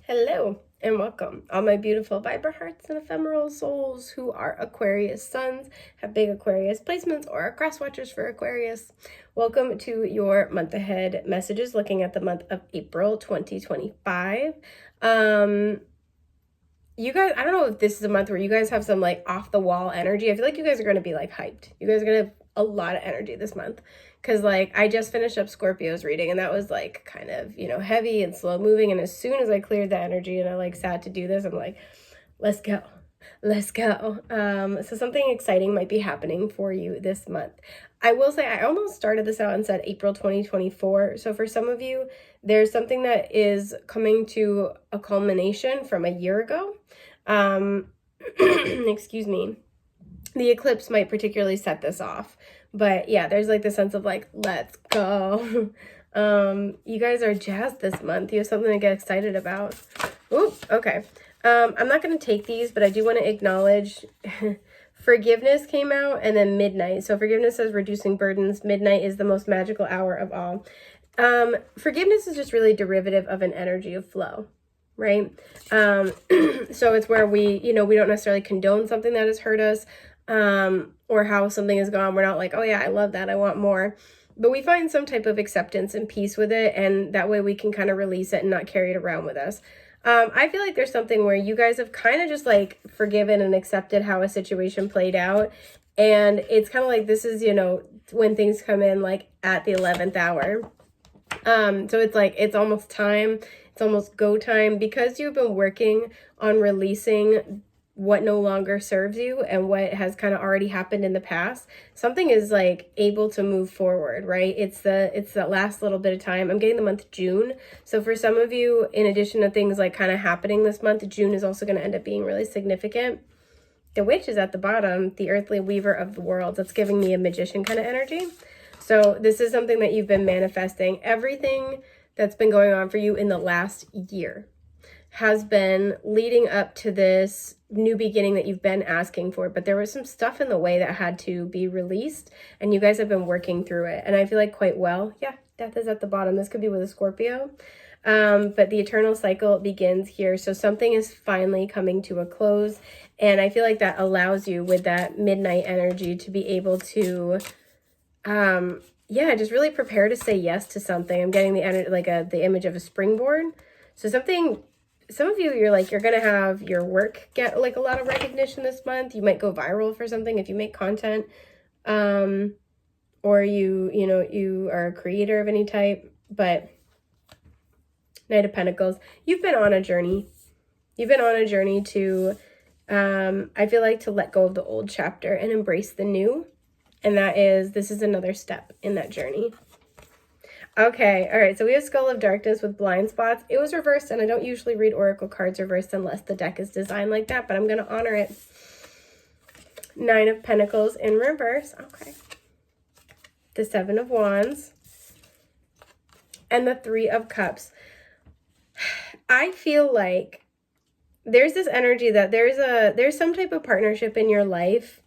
Hello and welcome, all my beautiful Viber hearts and ephemeral souls who are Aquarius suns, have big Aquarius placements, or are cross watchers for Aquarius. Welcome to your month ahead messages looking at the month of April 2025. You guys, I don't know if this is a month where you guys have some like off the wall energy. I feel like you guys are going to be like hyped. You guys are going to have a lot of energy this month. Because like I just finished up Scorpio's reading and that was like kind of, heavy and slow moving. And as soon as I cleared the energy and I like sat to do this, I'm like, let's go. Let's go. So something exciting might be happening for you this month. I will say I almost started this out and said April 2024. So for some of you, there's something that is coming to a culmination from a year ago. Excuse me. The eclipse might particularly set this off. But yeah, there's like the sense of like, let's go. You guys are jazzed this month. You have something to get excited about. Ooh, okay. I'm not going to take these, but I do want to acknowledge forgiveness came out and then midnight. So forgiveness says reducing burdens. Midnight is the most magical hour of all. Forgiveness is just really derivative of an energy of flow, right? So it's where we don't necessarily condone something that has hurt us, or how something has gone. We're not like, oh yeah, I love that, I want more. But we find some type of acceptance and peace with it, and that way we can kind of release it and not carry it around with us. I feel like there's something where you guys have kind of just like forgiven and accepted how a situation played out. And it's kind of like this is, when things come in like at the 11th hour. So it's like, it's almost time. It's almost go time because you've been working on releasing what no longer serves you and what has kind of already happened in the past. Something is like able to move forward, right? It's the last little bit of time. I'm getting the month June. So for some of you, in addition to things like kind of happening this month, June is also going to end up being really significant. The witch is at the bottom, the earthly weaver of the world. That's giving me a magician kind of energy. So this is something that you've been manifesting. Everything that's been going on for you in the last year has been leading up to this new beginning that you've been asking for, but there was some stuff in the way that had to be released, and you guys have been working through it, and I feel like quite well. Yeah, death is at the bottom. This could be with a Scorpio, but the eternal cycle begins here, so something is finally coming to a close, and I feel like that allows you with that midnight energy to be able to just really prepare to say yes to something. I'm getting the energy, like the image of a springboard. So some of you, you're going to have your work get like a lot of recognition this month. You might go viral for something if you make content, or you are a creator of any type. But Knight of Pentacles, you've been on a journey. You've been on a journey to, I feel like, to let go of the old chapter and embrace the new. And this is another step in that journey. Okay, all right, so we have Skull of Darkness with blind spots. It was reversed, and I don't usually read oracle cards reversed unless the deck is designed like that, but I'm going to honor it. Nine of Pentacles in reverse. Okay. The Seven of Wands. And the Three of Cups. I feel like there's this energy that there's some type of partnership in your life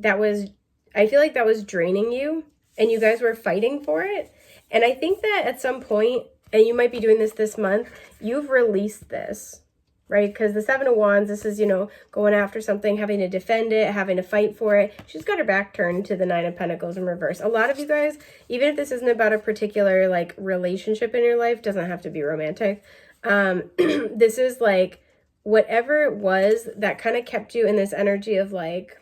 I feel like that was draining you, and you guys were fighting for it. And I think that at some point, and you might be doing this month, you've released this, right? Because the Seven of Wands, this is, going after something, having to defend it, having to fight for it. She's got her back turned to the Nine of Pentacles in reverse. A lot of you guys, even if this isn't about a particular like relationship in your life, doesn't have to be romantic. This is like whatever it was that kind of kept you in this energy of like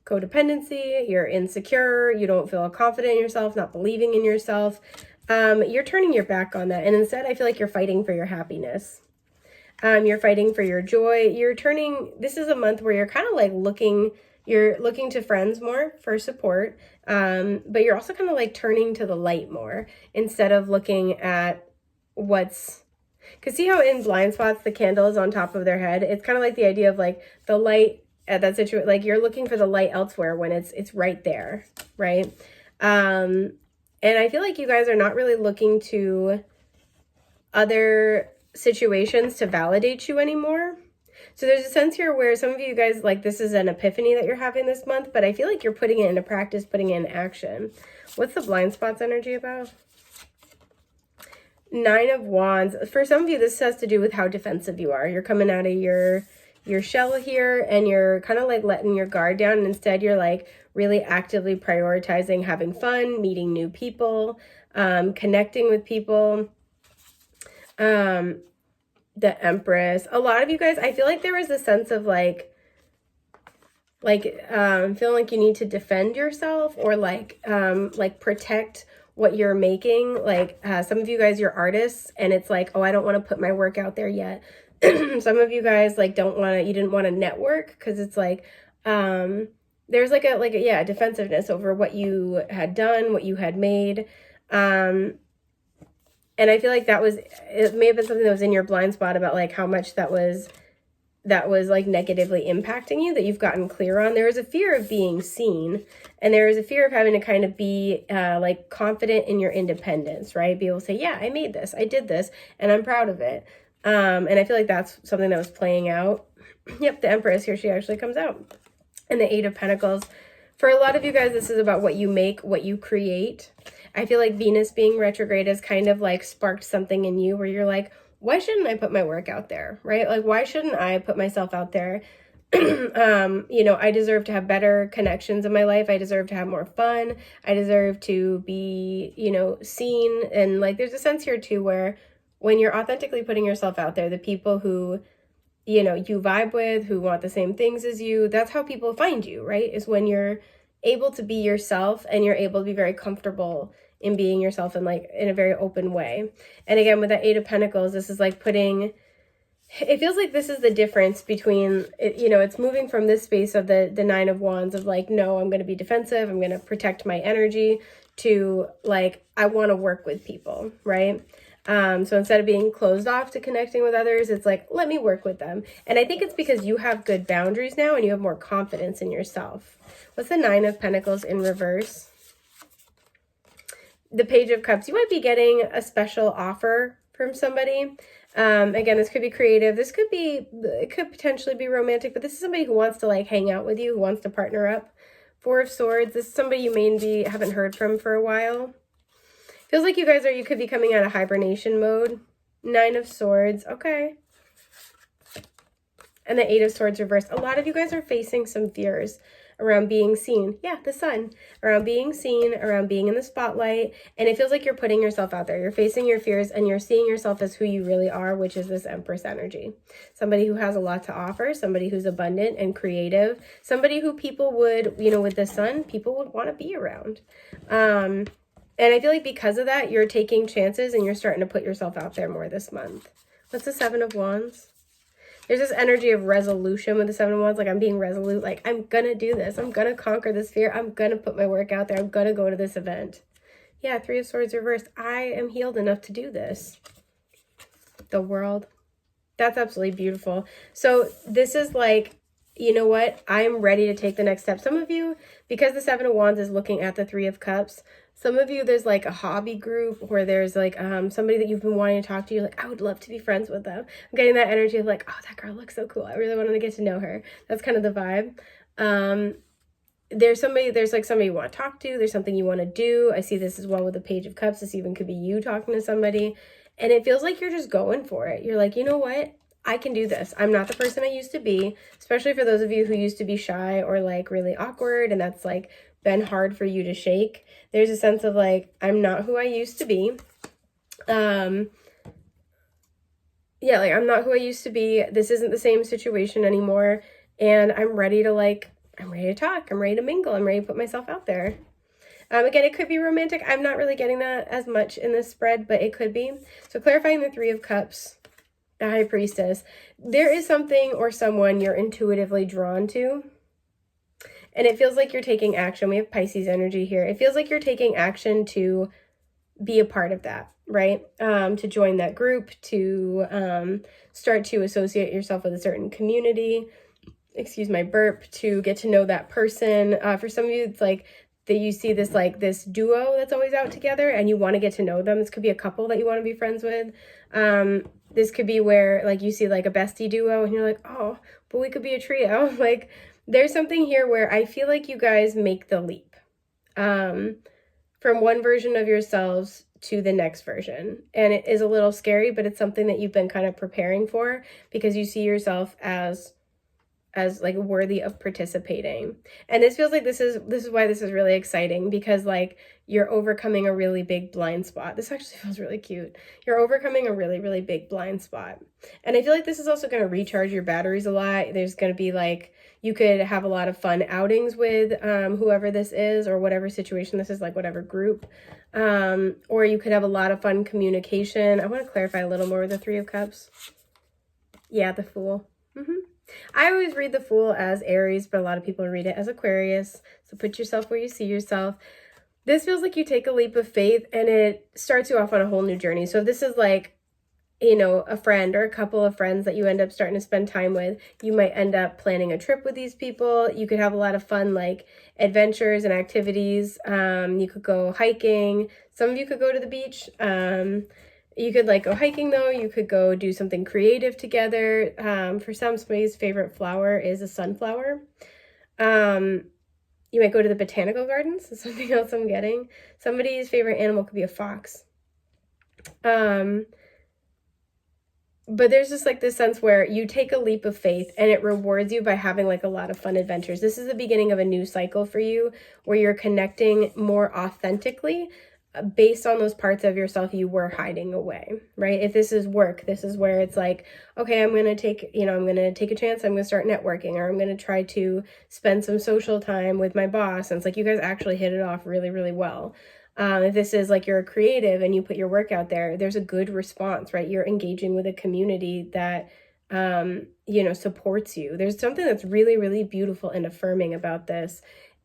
codependency, you're insecure, you don't feel confident in yourself, not believing in yourself. You're turning your back on that. And instead, I feel like you're fighting for your happiness. You're fighting for your joy. This is a month where you're kind of like you're looking to friends more for support. But you're also kind of like turning to the light more instead of looking at because see how in blind spots, the candle is on top of their head. It's kind of like the idea of like the light at that situation, like you're looking for the light elsewhere when it's right there, right? And I feel like you guys are not really looking to other situations to validate you anymore. So there's a sense here where some of you guys, like, this is an epiphany that you're having this month, but I feel like you're putting it into practice, putting it in action. What's the blind spots energy about? Nine of Wands. For some of you, this has to do with how defensive you are. You're coming out of your shell here, and you're kind of like letting your guard down, and instead you're like really actively prioritizing having fun, meeting new people, connecting with people. The Empress. A lot of you guys, I feel like there was a sense of feeling like you need to defend yourself, or like protect what you're making. Like some of you guys, you're artists, and it's like, oh, I don't want to put my work out there yet. Some of you guys like you didn't want to network because it's like there's like a defensiveness over what you had done, what you had made. And I feel like it may have been something that was in your blind spot about like how much that was like negatively impacting you, that you've gotten clear on. There was a fear of being seen, and there was a fear of having to kind of be like confident in your independence, right? Be able to say, yeah, I made this, I did this, and I'm proud of it. And I feel like that's something that was playing out. Yep, the Empress, here she actually comes out. And the Eight of Pentacles. For a lot of you guys, this is about what you make, what you create. I feel like Venus being retrograde has kind of like sparked something in you where you're like, why shouldn't I put my work out there, right? Like, why shouldn't I put myself out there? I deserve to have better connections in my life. I deserve to have more fun. I deserve to be, seen. And like, there's a sense here too, where when you're authentically putting yourself out there, the people who, you vibe with, who want the same things as you, that's how people find you, right? Is when you're able to be yourself, and you're able to be very comfortable in being yourself in a very open way. And again, with that Eight of Pentacles, this is like it feels like this is the difference between, it's moving from this space of the Nine of Wands of like, no, I'm going to be defensive, I'm going to protect my energy, to like, I want to work with people, right? So instead of being closed off to connecting with others, it's like, let me work with them. And I think it's because you have good boundaries now, and you have more confidence in yourself. What's the Nine of Pentacles in reverse? The Page of Cups. You might be getting a special offer from somebody. Again, this could be creative. It could potentially be romantic, but this is somebody who wants to like hang out with you, who wants to partner up. Four of Swords. This is somebody you maybe haven't heard from for a while. Feels like you could be coming out of hibernation mode. Nine of Swords. Okay. And the Eight of Swords reversed. A lot of you guys are facing some fears around being seen. Yeah, the Sun. Around being seen, around being in the spotlight. And it feels like you're putting yourself out there. You're facing your fears, and you're seeing yourself as who you really are, which is this Empress energy. Somebody who has a lot to offer, somebody who's abundant and creative, somebody who people would, with the Sun, people would want to be around. And I feel like because of that, you're taking chances, and you're starting to put yourself out there more this month. What's the Seven of Wands? There's this energy of resolution with the Seven of Wands. Like, I'm being resolute. Like, I'm going to do this. I'm going to conquer this fear. I'm going to put my work out there. I'm going to go to this event. Yeah, Three of Swords reversed. I am healed enough to do this. The World. That's absolutely beautiful. So this is like, you know what? I'm ready to take the next step. Some of you, because the Seven of Wands is looking at the Three of Cups, some of you, there's like a hobby group where there's like somebody that you've been wanting to talk to. You're like, I would love to be friends with them. I'm getting that energy of like, oh, that girl looks so cool. I really wanted to get to know her. That's kind of the vibe. There's like somebody you want to talk to. There's something you want to do. I see this as well with the Page of Cups. This even could be you talking to somebody. And it feels like you're just going for it. You're like, you know what? I can do this. I'm not the person I used to be, especially for those of you who used to be shy or like really awkward, and that's like been hard for you to shake. There's a sense of like, I'm not who I used to be. I'm not who I used to be. This isn't the same situation anymore. And I'm ready to talk. I'm ready to mingle. I'm ready to put myself out there. Again, it could be romantic. I'm not really getting that as much in this spread, but it could be. So clarifying the Three of Cups, the High Priestess. There is something or someone you're intuitively drawn to. And it feels like you're taking action. We have Pisces energy here. It feels like you're taking action to be a part of that, right? To join that group, to start to associate yourself with a certain community. Excuse my burp. To get to know that person. For some of you, it's like that you see this duo that's always out together, and you want to get to know them. This could be a couple that you want to be friends with. This could be where like you see like a bestie duo, and you're like, oh, but we could be a trio. Like, there's something here where I feel like you guys make the leap from one version of yourselves to the next version. And it is a little scary, but it's something that you've been kind of preparing for because you see yourself as like worthy of participating. And this feels like this is why this is really exciting, because like you're overcoming a really big blind spot. This actually feels really cute. You're overcoming a really, really big blind spot. And I feel like this is also going to recharge your batteries a lot. There's going to be like, you could have a lot of fun outings with whoever this is, or whatever situation this is, like whatever group. Or you could have a lot of fun communication. I want to clarify a little more with the Three of Cups. Yeah, the Fool. I always read the Fool as Aries, but a lot of people read it as Aquarius. So put yourself where you see yourself. This feels like you take a leap of faith and it starts you off on a whole new journey. So if this is like, you know, a friend or a couple of friends that you end up starting to spend time with, you might end up planning a trip with these people. You could have a lot of fun, like adventures and activities. You could go hiking. Some of you could go to the beach. You could like go hiking though. You could go do something creative together. For somebody's favorite flower is a sunflower. You might go to the botanical gardens. That's something else I'm getting. Somebody's favorite animal could be a fox. But there's just like this sense where you take a leap of faith and it rewards you by having like a lot of fun adventures. This is the beginning of a new cycle for you where you're connecting more authentically based on those parts of yourself you were hiding away, right? If this is work, this is where it's like, okay, I'm going to take a chance. I'm going to start networking, or I'm going to try to spend some social time with my boss. And it's like, you guys actually hit it off really, really well. If this is like you're a creative and you put your work out there, there's a good response, right? You're engaging with a community that, supports you. There's something that's really, really beautiful and affirming about this.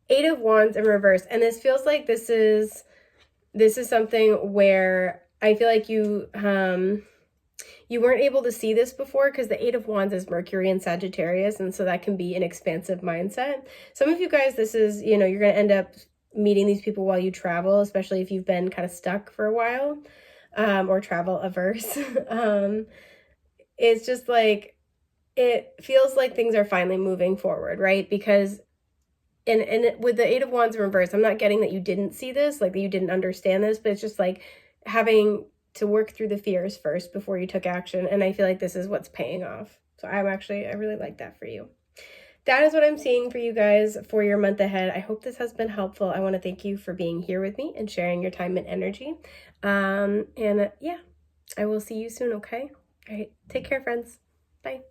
8 of Wands in reverse. And this feels like this is something where I feel like you weren't able to see this before, because the 8 of Wands is Mercury and Sagittarius. And so that can be an expansive mindset. Some of you guys, this is, you're going to end up meeting these people while you travel, especially if you've been kind of stuck for a while, or travel averse. It's just like, it feels like things are finally moving forward, right? Because and with the 8 of Wands in reverse, I'm not getting that you didn't see this, like that you didn't understand this, but it's just like having to work through the fears first before you took action. And I feel like this is what's paying off. So I really like that for you. That is what I'm seeing for you guys for your month ahead. I hope this has been helpful. I want to thank you for being here with me and sharing your time and energy. Yeah, I will see you soon, okay? All right, take care, friends. Bye.